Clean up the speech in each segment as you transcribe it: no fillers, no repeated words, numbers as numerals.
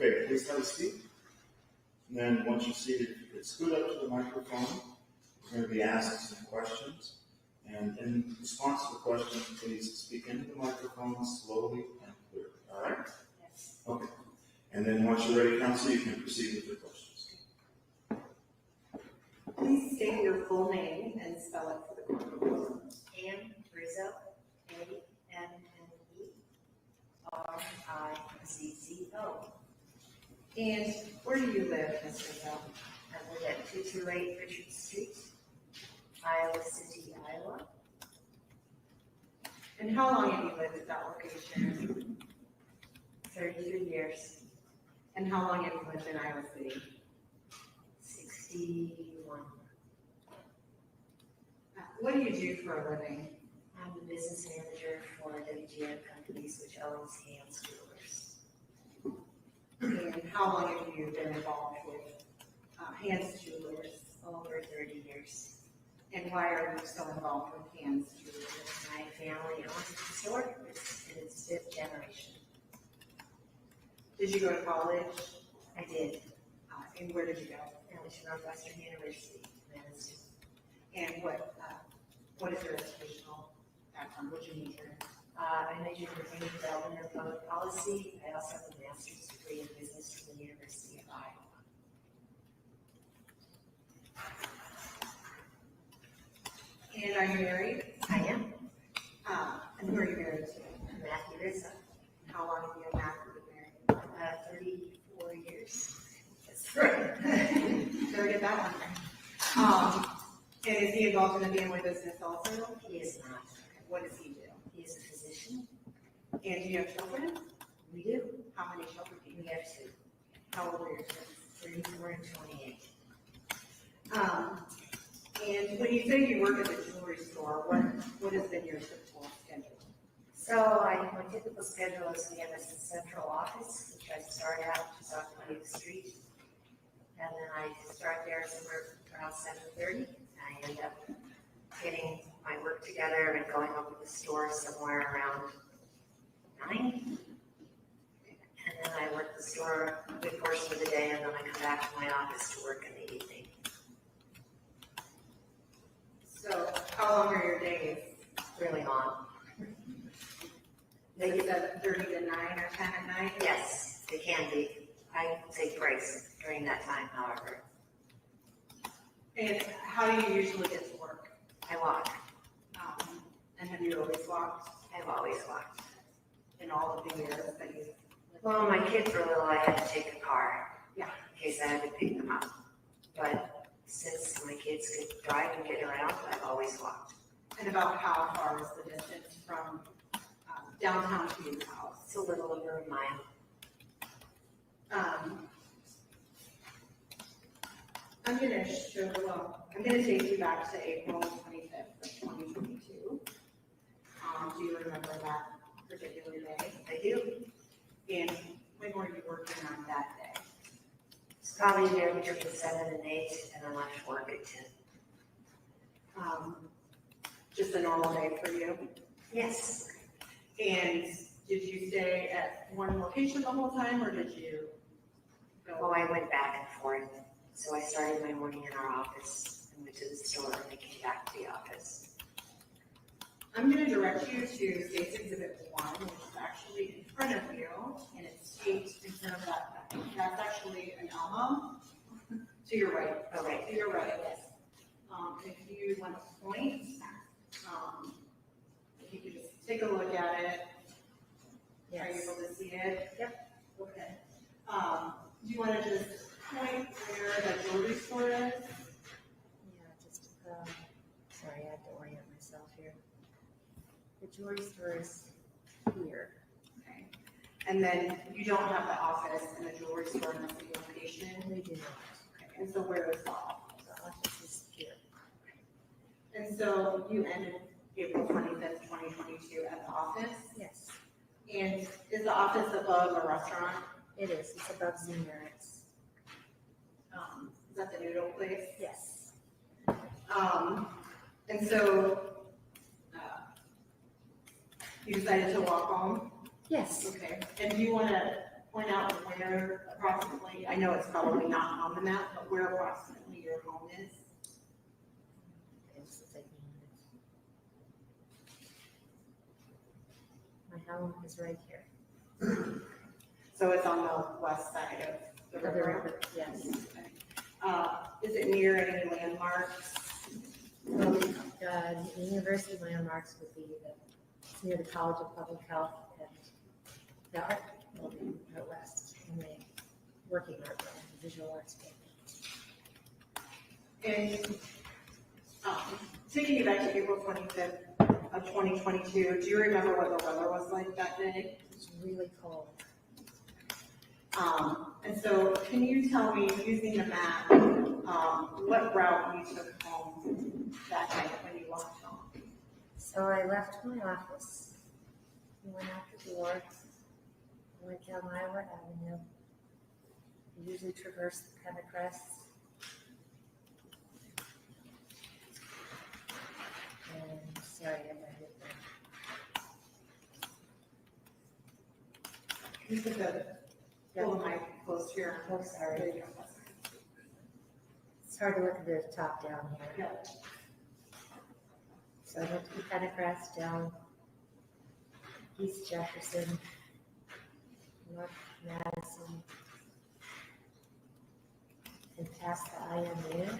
Okay, please have a seat. And then once you're seated, if you could scoot up to the microphone, we're going to be asked some questions. And in response to the questions, please speak into the microphone slowly and clearly. All right? Yes. Okay. And then once you're ready, counsel, you can proceed with your questions. Please state your full name and spell it for the courtroom. Ann Rizzo, A-N-N-E-R-I-Z-Z-O. And where do you live, Ms. Rizzo? I live at 228 Richard Street, Iowa City, Iowa. And how long have you lived at that location? 33 years, And how long have you lived in Iowa City? 61. What do you do for a living? I'm the business manager for WGN Companies, which owns Hands Jewelers. And how long have you been involved with Hands Jewelers? Over 30 years. And why are you so involved with Hands Jewelers? My family owns the store, it's in its 5th generation. Did you go to college? I did. And where did you go? I went to Northwestern University, medicine. And what is your educational background? What did you major in? I majored in Human Development and Public Policy. I also have a master's degree in business from the University of Iowa. And are you married? I am. And who are you married to? Matthew Rizzo. How long have you and Matthew been married? 34 years. That's right. Better get that one right. And is he involved in the family business also? He is not. What does he do? He is a physician. And do you have children? We do. How many children do you We have? have 2, How old are your kids? 34 and 28. And when you say you work at the jewelry store, what has been your typical schedule? So my typical schedule is we have a central office, which I start out just off 20th Street. And then I start there somewhere around 7:30. I end up getting my work together and going over to the store somewhere around 9. And then I work the store a good portion of the day, and then I come back to my office to work in the evening. So how long are your days? Really long. They get up 30 to 9 or 10 at night? Yes, they can be. I take breaks during that time, however. And how do you usually get to work? I walk. And have you always walked I've always walked. in all of the years that you've lived? Well, my kids were little, I had to take a car. Yeah. In case I had to pick them up. But since my kids could drive and get around, I've always walked. And about how far is the distance from downtown to your house? It's a little over a mile. I'm going to take you back to April 25th of 2022. Do you remember that particular day? I do. And when were you working on that day? It's probably there between 7 and 8, and I left work at 10. Just a normal day for you? Yes. And did you stay at one location the whole time, or did you go? Well, I went back and forth. So I started my morning in our office and went to the store and then came back to the office. I'm going to direct you to State's Exhibit 1, which is actually in front of you, and it's states in front of that. That's actually an Alma to your right. Okay. To your right, yes. If you want to point, if you could just take a look at it. Yes. Are you able to see it? Yep. Okay. Do you want to just point where the jewelry store is? Yeah, just, sorry, I have to orient myself here. The jewelry store is here. Okay. And then you don't have the office and the jewelry store in the same location? We do not. Okay. And so where is the office? The office is here. And so you ended April 25th, 2022 at the office? Yes, And is the office above a restaurant? it is. It's above Zoomer's. Is that the noodle place? Yes. And so you decided to walk home? Yes. Okay. And do you want to point out where approximately, I know it's probably not on the map, but where approximately your home is? My home is right here. So it's on the west side of the The river? river, yes. Is it near any landmarks? Well, the university landmarks would be it's near the College of Public Health and the art building out west, and the working art building, the visual arts building. And taking you back to April 25th of 2022, do you remember what the weather was like that day? It was really cold. And so can you tell me, using the map, what route you took home that night when you walked home? So I left my office, went out the door, went down Iowa Avenue. I usually traverse the Pendercrest. And sorry, I'm not here. You put the mic close to your. Oh, sorry. There you go. It's hard to look at the top down here. Yeah. So I went to the Pendercrest down East Jefferson, North Madison, and past the IMU.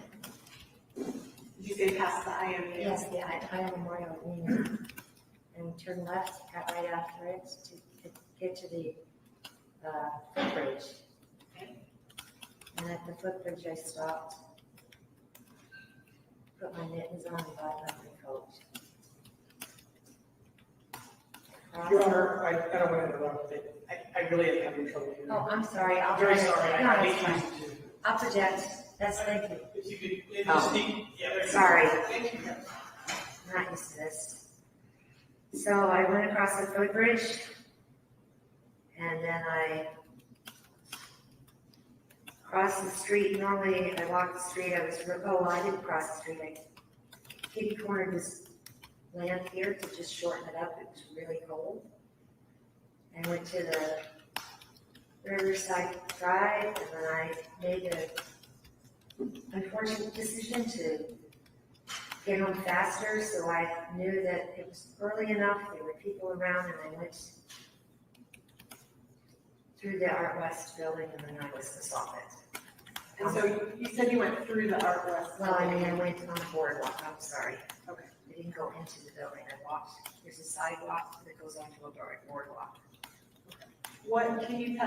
Did you say past the IMU? Yes, the Iowa Memorial Union. And turn left, cut right after it to get to the footbridge. Okay. And at the footbridge, I stopped, put my mittens on and got my coat. Your Honor, I don't want to interrupt, but I really am having trouble hearing. Oh, I'm sorry. I'm very sorry. No, I it's hate fine. you to. I'll project. That's, thank you. If you could, if Oh. you speak, yeah, there you go. Sorry. Thank you. I'm not used to this. So I went across the footbridge, and then I crossed the street. Normally, I walked the street. I didn't cross the street. I kitty cornered this land here to just shorten it up. It was really cold. I went to the Riverside Drive, and then I made an unfortunate decision to get home faster, so I knew that it was early enough, there were people around, and I went through the Art West building, and then I was to solve it. And so you said you went through the Art West. Well, I mean, I went on the boardwalk, I'm sorry. Okay. I didn't go into the building, I walked, there's a sidewalk that goes onto a boardwalk. What, can you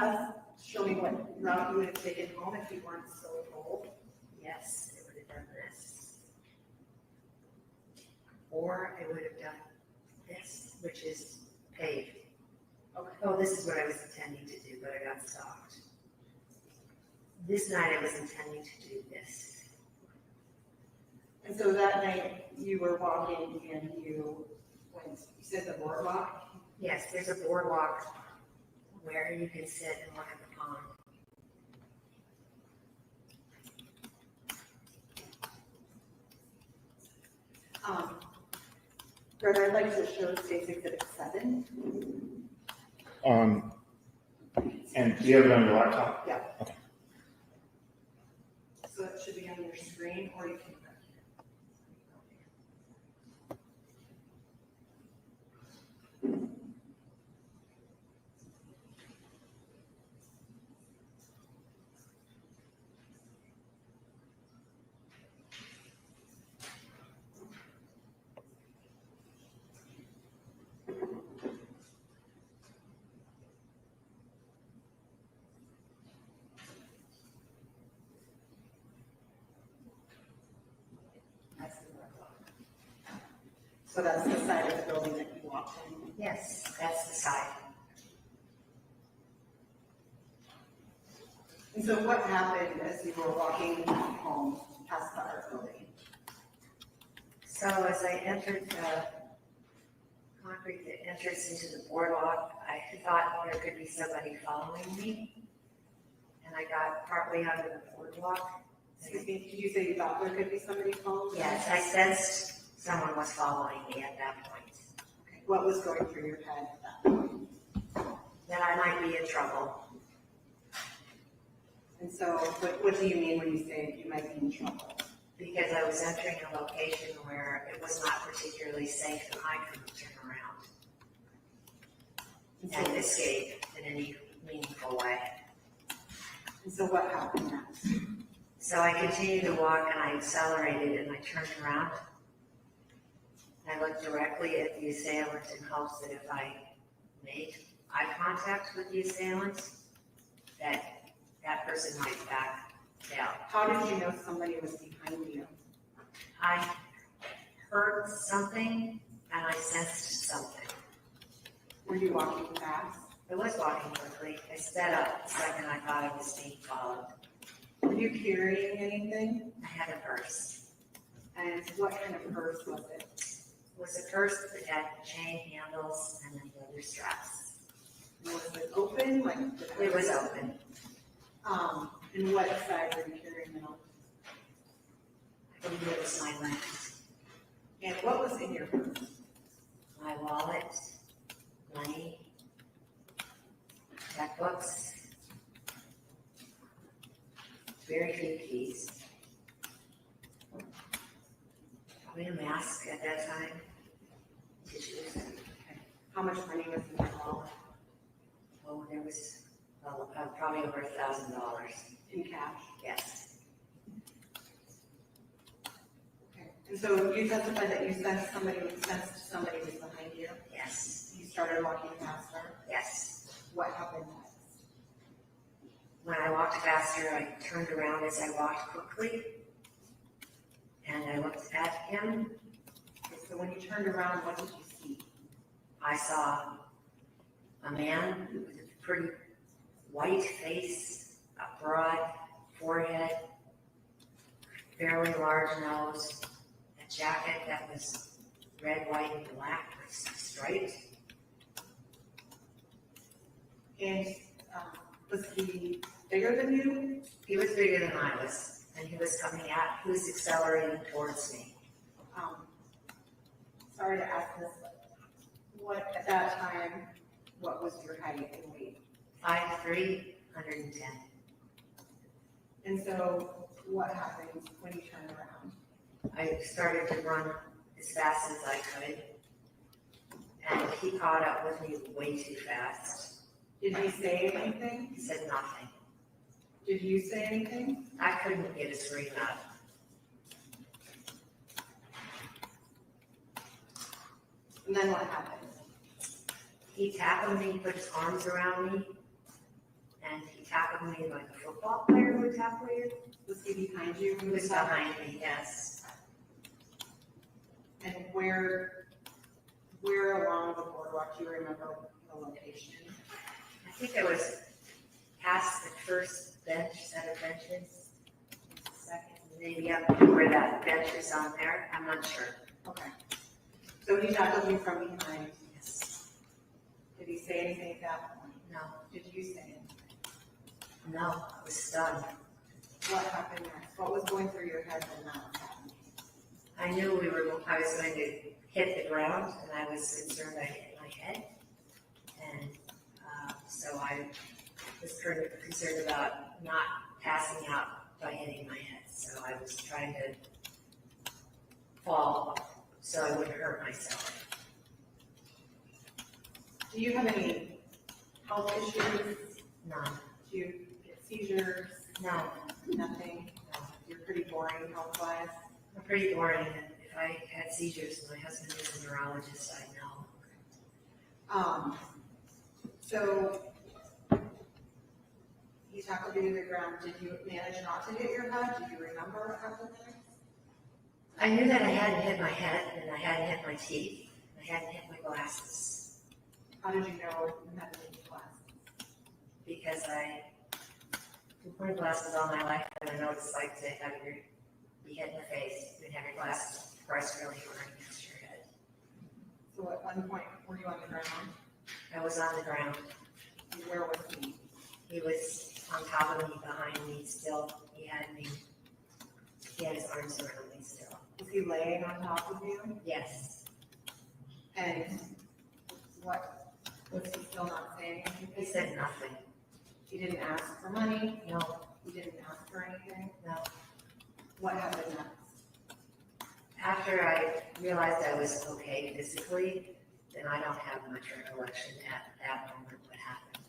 show me what route you would have taken home if you weren't so cold? Yes, I would have done this. Or I would have done this, which is paved. Okay. Oh, this is what I was intending to do, but I got stopped. This night I was intending to do this. And so that night you were walking and you said the boardwalk? Yes, there's a boardwalk where you can sit and look at the pond. Greg, I'd like to show State's Exhibit 7. And do you have it on your laptop? Yeah. Okay. So it should be on your screen, or you can. So that's the side of the building that you walked in. Yes, that's the side. And so what happened as you were walking home past the art building? So as I entered the concrete that enters into the boardwalk, I thought there could be somebody following me. And I got partway out of the boardwalk. Excuse me, did you say you thought there could be somebody following? Yes, I sensed someone was following me at that point. Okay. What was going through your head at that point? That I might be in trouble. And so what do you mean when you say you might be in trouble? because I was entering a location where it was not particularly safe and I couldn't turn around and escape in any meaningful way. And so what happened next? So I continued to walk and I accelerated and I turned around. I looked directly at the assailant in hopes that if I made eye contact with the assailant, that person might back down. How did you know somebody was behind you? I heard something and I sensed something. Were you walking fast? I was walking quickly. I sped up the second I thought I was being followed. Were you carrying anything? I had a purse. And what kind of purse was it? It was a purse that had chain handles and then leather straps. Was it open? Like It was open. And what side were you carrying it on? I believe it was my left. And what was in your purse? My wallet, money, checkbooks, very few keys. Probably a mask at that time, tissues. How much money was in your wallet? Oh, there was probably over $1,000. In cash? Yes, Okay. And so you testified that you sensed somebody was behind you. yes, You started walking faster. yes. What happened next? When I walked faster, I turned around as I walked quickly, and I looked at him. Okay, so when you turned around, what did you see? I saw a man with a pretty white face, a broad forehead, fairly large nose, a jacket that was red, white, and black with stripes. And was he bigger than you? He was bigger than I was, and he was accelerating towards me. Sorry to ask this, but what, at that time, what was your height and weight? 5'3", 110. And so what happened when you turned around? I started to run as fast as I could, and he caught up with me way too fast. Did he say anything? He said nothing. Did you say anything? I couldn't get a scream out. And then what happened? He tackled me, put his arms around me, and he tackled me like a football player would tackle you. Was he behind you? He was behind me, yes. And where along the boardwalk do you remember the location? I think it was past the first bench, set of benches. Second, maybe up where that bench is on there, I'm not sure. Okay. So he tackled you from behind. Yes. Did he say anything at that point? No, Did you say anything? no, I was stunned. What happened next? What was going through your head when that was happening? I knew I was going to hit the ground, and I was concerned I hit my head. And so I was concerned about not passing out by hitting my head. So I was trying to fall so I wouldn't hurt myself. Do you have any health issues? None. Do you get seizures? No. Nothing? No. You're pretty boring health-wise? I'm pretty boring, and if I had seizures, my husband is a neurologist, I'd know. So he tackled you to the ground. Did you manage not to hit your head? Do you remember what happened next? I knew that I hadn't hit my head, and I hadn't hit my teeth, and I hadn't hit my glasses, How did you know you had to hit your glasses? because I wear glasses all my life, and I know what it's like to have be hit in the face and have your glasses pressed really hard against your head. So at one point, were you on the ground? I was on the ground. And where was he? He was on top of me, behind me still. He had his arms around me still. Was he laying on top of you? Yes. And what, was he still not saying anything? He said nothing. He didn't ask for money? No. You didn't ask for anything? No. What happened next? After I realized I was okay physically, then I don't have much recollection at that moment what happened.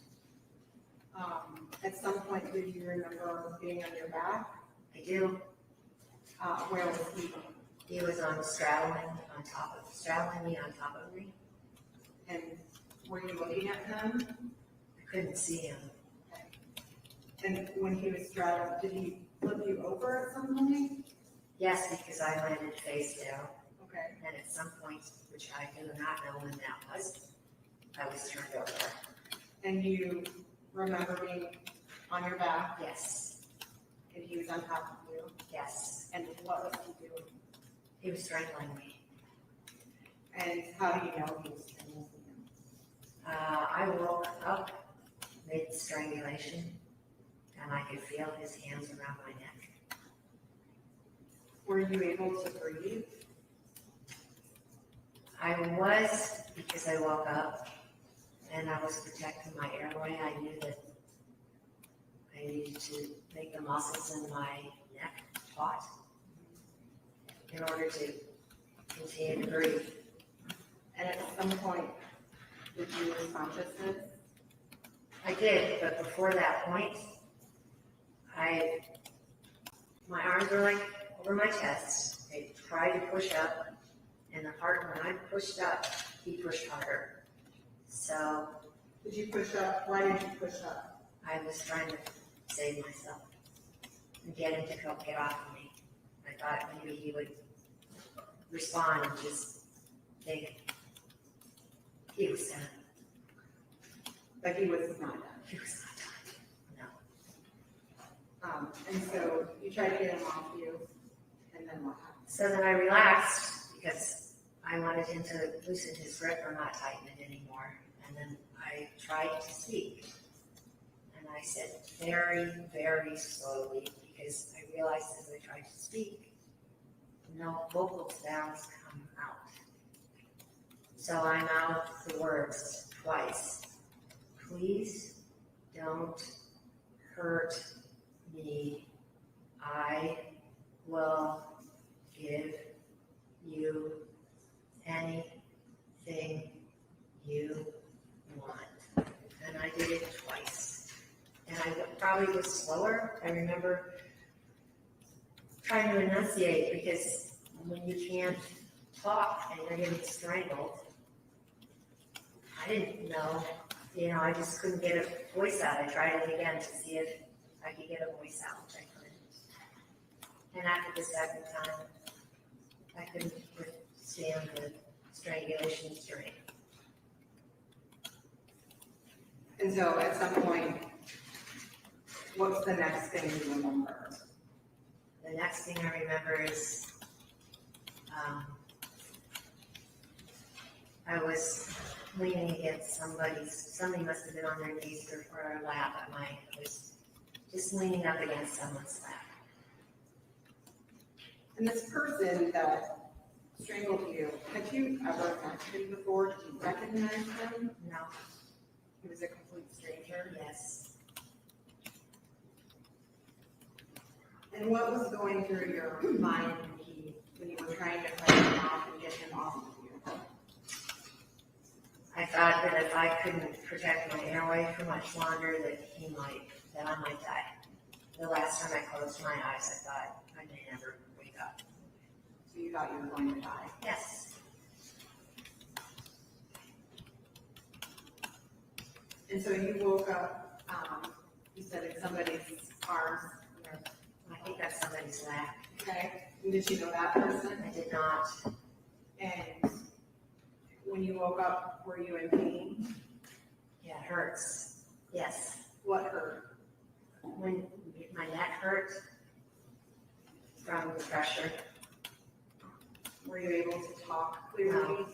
At some point, did you remember being on your back? I do. Where was he? He was straddling me on top of me. And were you looking at him? I couldn't see him. And when he was straddled, did he flip you over at some point? Yes, because I landed face down. Okay. And at some point, which I do not know when that was, I was turned over. And you remember being on your back Yes, and he was on top of you? yes. And what was he doing? He was strangling me. And how do you know he was strangling you? I woke up mid-strangulation, and I could feel his hands around my neck. Were you able to breathe? I was, because I woke up, and I was protecting my airway. I knew that I needed to make the muscles in my neck taut in order to continue to breathe. And at some point, did you lose consciousness? I did, but before that point, my arms were like over my chest. I tried to push up, and when I pushed up, he pushed harder. So Did you push up? Why did you push up? I was trying to save myself and get him to come get off of me. I thought maybe he would respond and just think he was done. But he was not done. He was not done. No. And so you tried to get him off you, and then what happened? So then I relaxed because I wanted him to loosen his grip or not tighten it anymore. And then I tried to speak. And I said very, very slowly because I realized as I tried to speak, no vocal sounds come out. So I mouthed the words twice. Please don't hurt me. I will give you anything you want. And I did it twice. And I probably was slower. I remember trying to enunciate because when you can't talk and you're getting strangled, I didn't know. I just couldn't get a voice out. I tried it again to see if I could get a voice out, which I couldn't. And after the second time, I couldn't withstand the strangulation strain. And so at some point, what's the next thing you remember? The next thing I remember is I was leaning against somebody must have been on their knees or lap I was just leaning up against someone's lap. And this person that strangled you, had you ever met him before? Did you recognize him? No, He was a complete stranger. yes. And what was going through your mind when you were trying to fight him off and get him off of you? I thought that if I couldn't protect my airway for much longer, that I might die. The last time I closed my eyes, I thought I may never wake up. So you thought you were going to die. Yes. And so you woke up, you said in somebody's arms. I think that's somebody's lap. Okay. And did you know that person? I did not. And when you woke up, were you in pain? Yeah, it hurts. Yes. What hurt? When my neck hurt from the pressure. Were you able to talk clearly? No.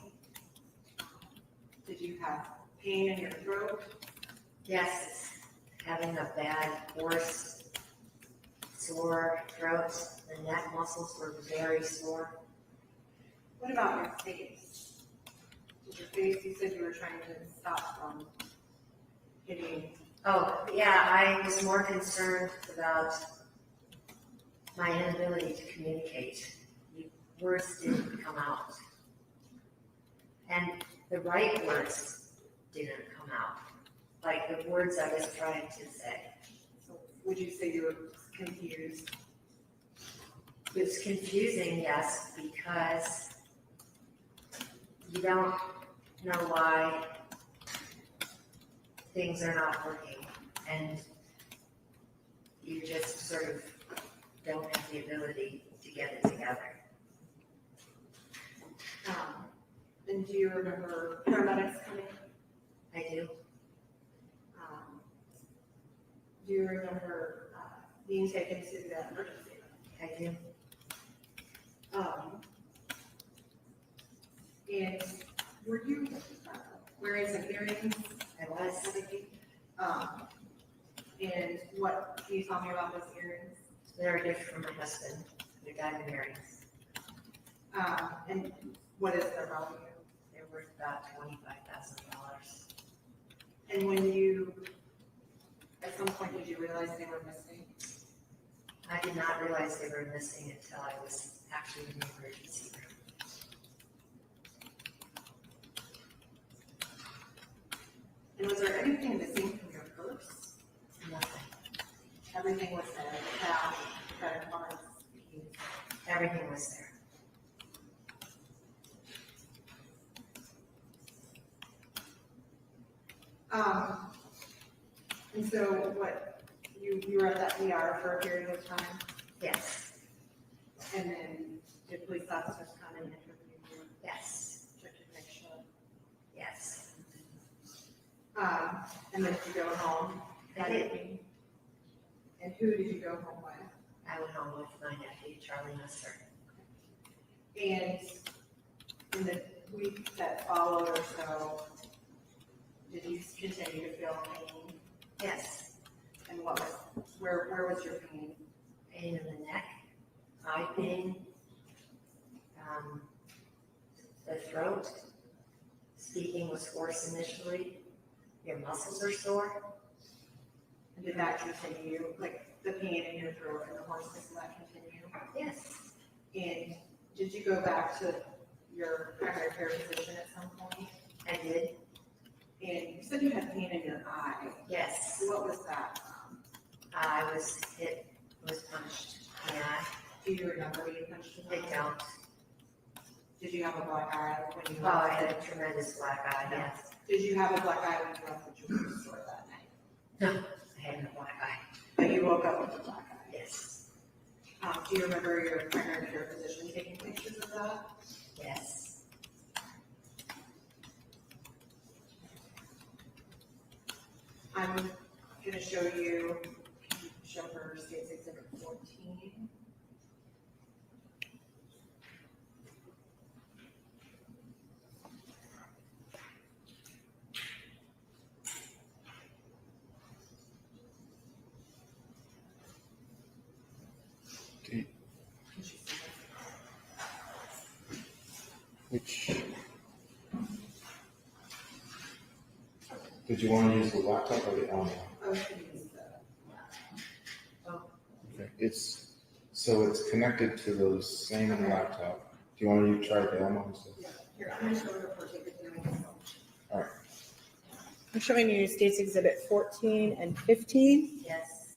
Did you have pain in your throat? Yes. Having a bad, hoarse, sore throat. The neck muscles were very sore. What about your face? Did your face, you said you were trying to stop from hitting Oh, yeah, I was more concerned about my inability to communicate. The words didn't come out. And the right words didn't come out, like the words I was trying to say. So would you say you were confused? It was confusing, yes, because you don't know why things are not working, and you just sort of don't have the ability to get it together. And do you remember paramedics coming? I do. Do you remember being taken to the emergency room? I do. And were you wearing some earrings? I was. And what, can you tell me about those earrings? They're a gift from my husband. They're diamond earrings. And what is their value? They're worth about $25,000. And when you, at some point, did you realize they were missing? I did not realize they were missing until I was actually in the emergency room. And was there anything missing from your purse? Nothing. Everything was there, cash, credit cards. Everything was there. And so what, you were at that ER for a period of time, Yes. and then did police officers come and interview you, Yes. check to make sure? Yes. And then did you go home? I did. And who did you go home with? I went home with my nephew, Charlie Musser. And in the week that followed or so, did you continue to feel pain? Yes. And what was, where was your pain? Pain in the neck, eye pain, the throat. Speaking was hoarse initially. Your muscles are sore. And did that continue, like the pain in your throat and the hoarseness, did that continue? Yes. And did you go back to your primary care physician at some point? I did. And you said you had pain in your eye. Yes. What was that from? I was punched in the eye. Do you remember being punched in the I eye? don't. Did you have a black eye when you Oh, I left? had a tremendous black eye, yes. Did you have a black eye when you left the jewelry store that night? No, I had no black eye. But you woke up with a black eye? Yes. Do you remember your primary care physician taking pictures of that? Yes. I'm gonna show you, show her State's Exhibit 14. Okay. Can she see it? Which, did you want to use the laptop or the Elmo? I was gonna use the, Okay. It's connected to the same laptop. Do you want to try the Elmo instead? here, I'm gonna show her 14, but then we can go. All right. I'm showing you States Exhibit 14 and 15. Yes.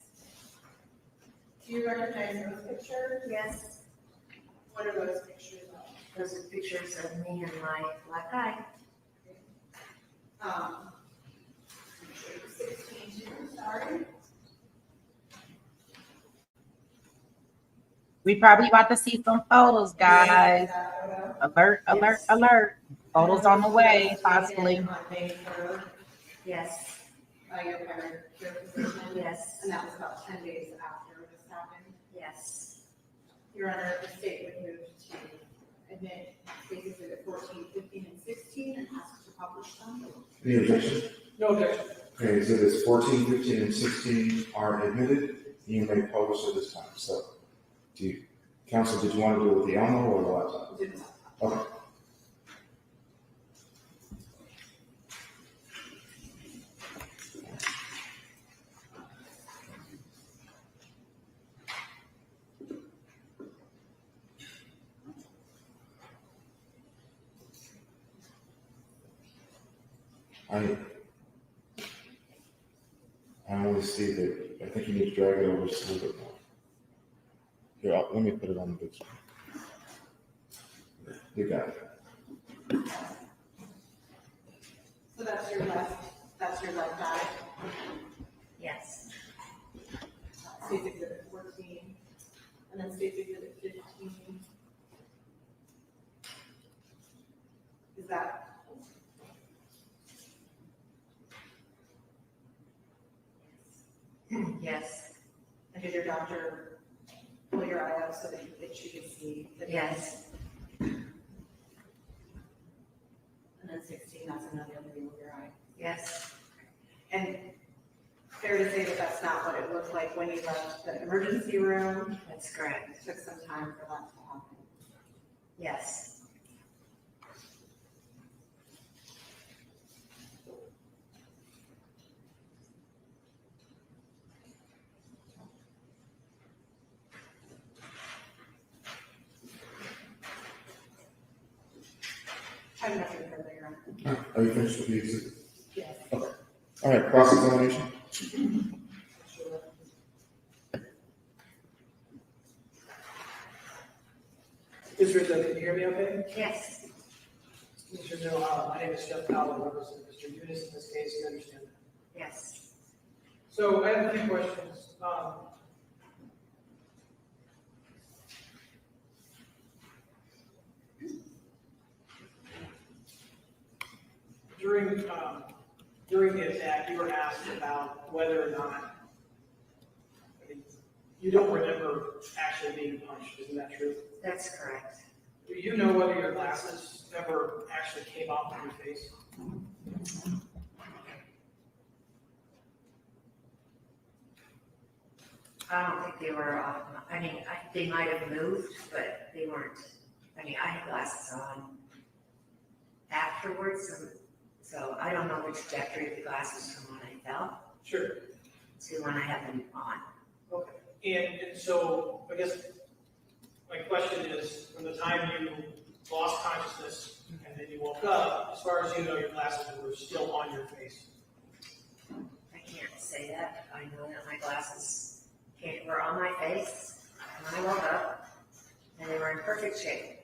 Do you recognize those pictures? Yes. What are those pictures of? Those are pictures of me and my black eye. I'm gonna show you 16 too, sorry. We probably about to see some photos, guys. Yeah, Alert, alert, alert. Photos on the way, possibly. On May 3rd, Yes. your primary care physician. Yes. And that was about 10 days after this happened. Yes. Your Honor, the state would move to admit States Exhibit 14, 15, and 16 and ask to publish them. Any objection? No objection. Okay, exhibits 14, 15, and 16 are admitted. You may publish at this time. So, counsel, did you want to do it with the Elmo or the laptop? Do this. Okay. I only see that, I think you need to drag it over just a little bit more. Here, let me put it on the big screen. You got it. So that's your left eye, Yes. State's Exhibit 14, and then State's Exhibit 15. Is that, Yes. and did your doctor pull your eye up so that she could see the? Yes. And then 16, that's another view of your eye. Yes. And fair to say that that's not what it looked like when you left the emergency room? That's correct. It took some time for that to happen. Yes. I have nothing further on. Are you finished with the exhibit? Yes. All right, cross-examination? Mr. Rizzo, can you hear me okay? Yes. Mr. Rizzo, my name is Jeff Powell, I represent Mr. Younes in this case, you understand that? Yes. So I have a few questions. During the attack, you were asked about whether or not, I mean, you don't remember actually being punched, isn't that true? That's correct. Do you know whether your glasses ever actually came off of your face? I don't think they were off. They might have moved, but they weren't. I had glasses on afterwards, so I don't know the trajectory of the glasses from when I fell Sure. to when I had them on. Okay. And so I guess my question is, from the time you lost consciousness and then you woke up, as far as you know, your glasses were still on your face. I can't say that. I know that my glasses were on my face when I woke up, and they were in perfect shape.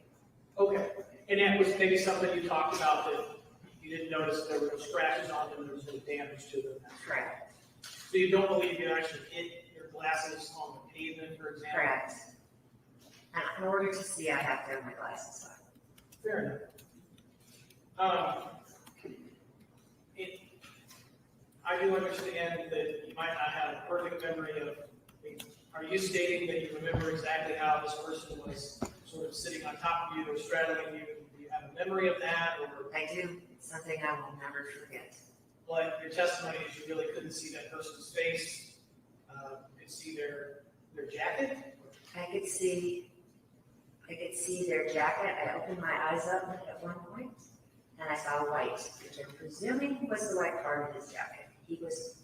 Okay. And that was maybe something you talked about that you didn't notice there were no scratches on them, there was no damage to them. Correct. So you don't believe you actually hit your glasses on the pavement, for example? Correct. And in order to see, I have to have my glasses on. Fair enough. I do understand that you might not have a perfect memory of, are you stating that you remember exactly how this person was sort of sitting on top of you or straddling you? Do you have a memory of that? Or, I do. It's something I will never forget. like, your testimony is you really couldn't see that person's face, you could see their jacket? I could see their jacket. I opened my eyes up at one point, and I saw white, which I'm presuming was the white part of his jacket. He was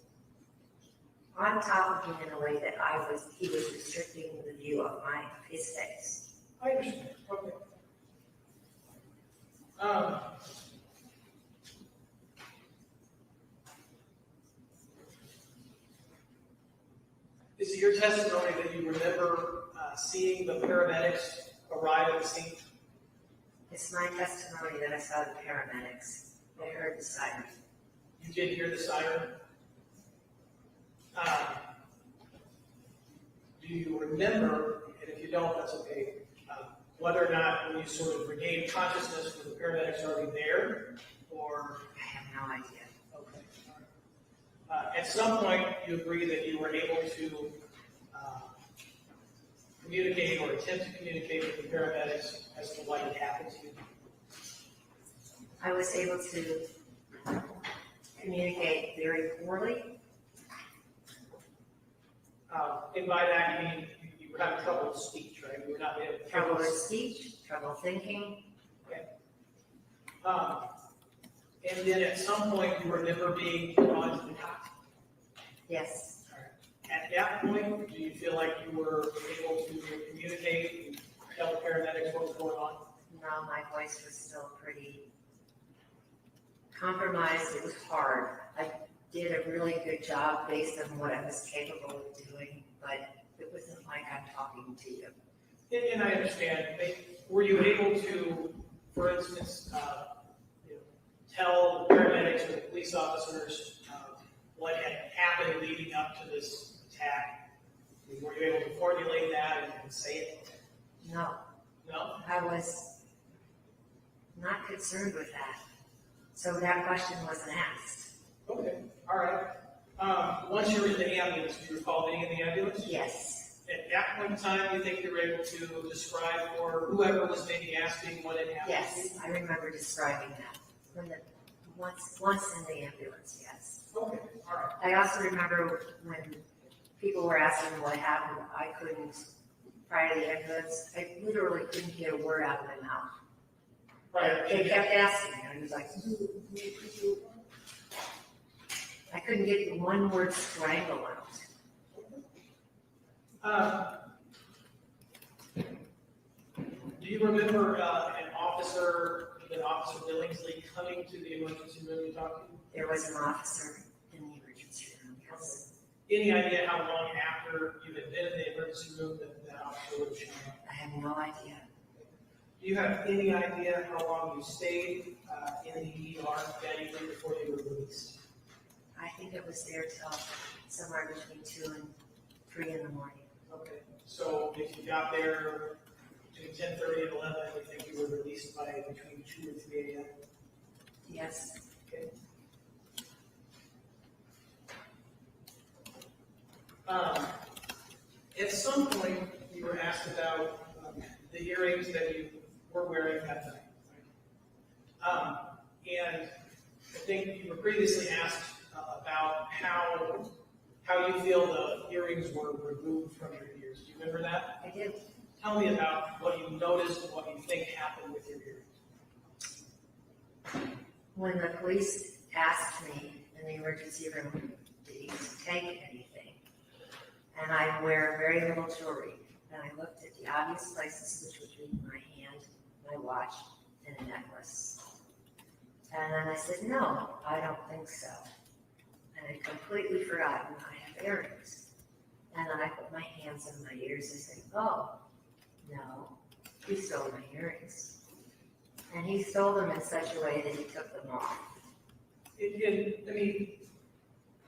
on top of me in a way that he was restricting the view of his face. I understand. Okay. Is it your testimony that you remember seeing the paramedics arrive at the scene? It's my testimony that I saw the paramedics. I heard the siren. You did hear the siren? Do you remember, and if you don't, that's okay, whether or not when you sort of regained consciousness, were the paramedics already there, or? I have no idea. Okay. All right. At some point, you agree that you were able to communicate or attempt to communicate with the paramedics as to what had happened to you? I was able to communicate very poorly. And by that, you mean you were having trouble with speech, right? You were not able to Trouble with speech, trouble thinking. And then at some point, you remember being put onto the cot. Yes, At that point, do you feel like you were able to communicate and tell the paramedics what was going on? no, my voice was still pretty compromised, it was hard. I did a really good job based on what I was capable of doing, but it wasn't like I'm talking to you. And I understand, were you able to, for instance, tell the paramedics or the police officers what had happened leading up to this attack? Were you able to formulate that and say it? No, No? I was not concerned with that. So that question wasn't asked. Okay, all right. Once you were in the ambulance, do you recall being in the ambulance? Yes, At that point in time, you think you were able to describe for whoever was maybe asking what had happened? yes, I remember describing that. Once in the ambulance, yes. Okay, all right. I also remember when people were asking what happened, I couldn't, prior to the ambulance, I literally couldn't get a word out of my mouth. Right. They kept asking, and I was like, I couldn't get the one word strangle out. Do you remember an officer Billingsley coming to the emergency room you talked to? There was an officer in the emergency room, yes. Any idea how long after you had been in the emergency room that officer would have shown up? I have no idea. Do you have any idea how long you stayed in the ER that evening before you were released? I think it was there till somewhere between 2 and 3 in the morning. Okay, so if you got there between 10:30 and 11, you think you were released by between 2 and 3 a.m.? Yes, Okay. At some point, you were asked about the earrings that you were wearing that night. Right? And I think you were previously asked about how you feel the earrings were removed from your ears. Do you remember that? I did. Tell me about what you noticed and what you think happened with your earrings. When the police asked me in the emergency room, did you take anything? And I wear very little jewelry. And I looked at the obvious places, which would be my hand, my watch, and a necklace. And then I said, no, I don't think so. And I'd completely forgotten I have earrings. And then I put my hands on my ears and said, oh, no, he stole my earrings. And he stole them in such a way that he took them off. I mean,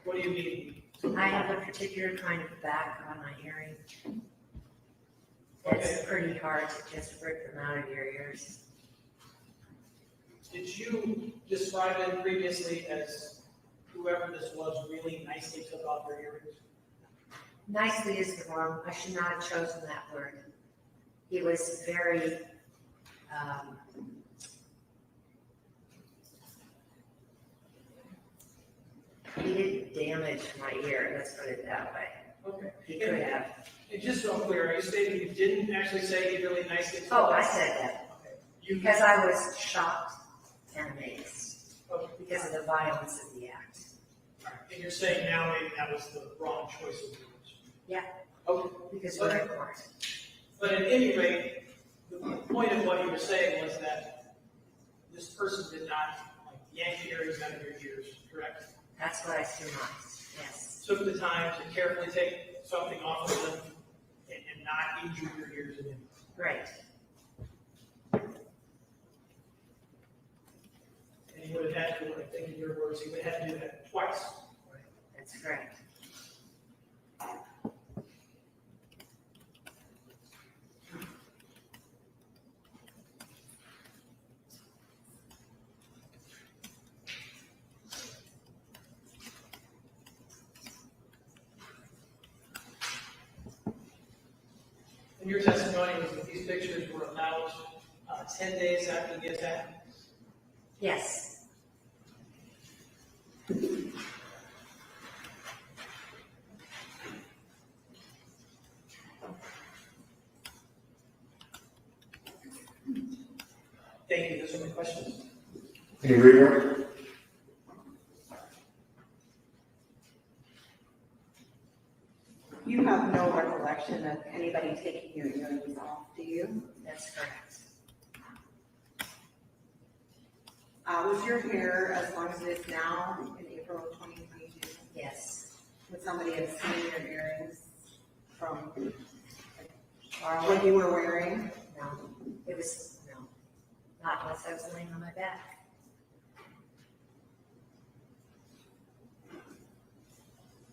what do you mean? I have a particular kind of back on my earring. It's pretty hard to just rip them out of your ears. Did you describe it previously as whoever this was really nicely took off their earrings? Nicely is the wrong, I should not have chosen that word. He was very, he didn't damage my ear, let's put it that way. Okay. He could have. And just so I'm clear, are you stating you didn't actually say he really nicely took Oh, off? I said that, Okay. You, because I was shocked and amazed, okay. because of the violence of the act. All right. And you're saying now maybe that was the wrong choice of words? Yeah. Okay. Because we're in court. But at any rate, the point of what you were saying was that this person did not yank the earrings out of your ears, correct? That's what I surmised, yes. Took the time to carefully take something off of them and not injure your ears in any way. Right. And you would have had to, I think in your words, you would have had to do that twice. That's correct. And your testimony was that these pictures were about 10 days after the attack? Yes. Thank you. Those are my questions. Any reader? You have no recollection of anybody taking your earrings off, do you? That's correct. Was your hair as long as it is now in April of 2022? Yes. Would somebody have seen your earrings from Or what you were wearing? No, it was, no, not unless I was laying on my back.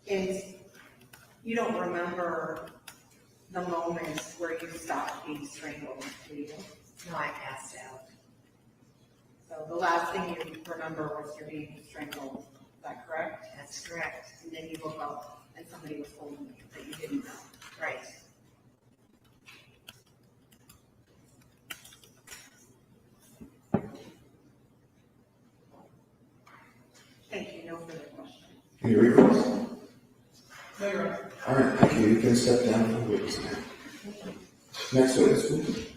And you don't remember the moment where you stopped being strangled, do you? No, I passed out. So the last thing you remember was you're being strangled, is that correct? That's correct. And then you woke up and somebody was holding you that you didn't know. Right. Thank you, no further questions. Any requests? No, Your Honor. All right, thank you. You can step down from the witness stand. Next witness, please.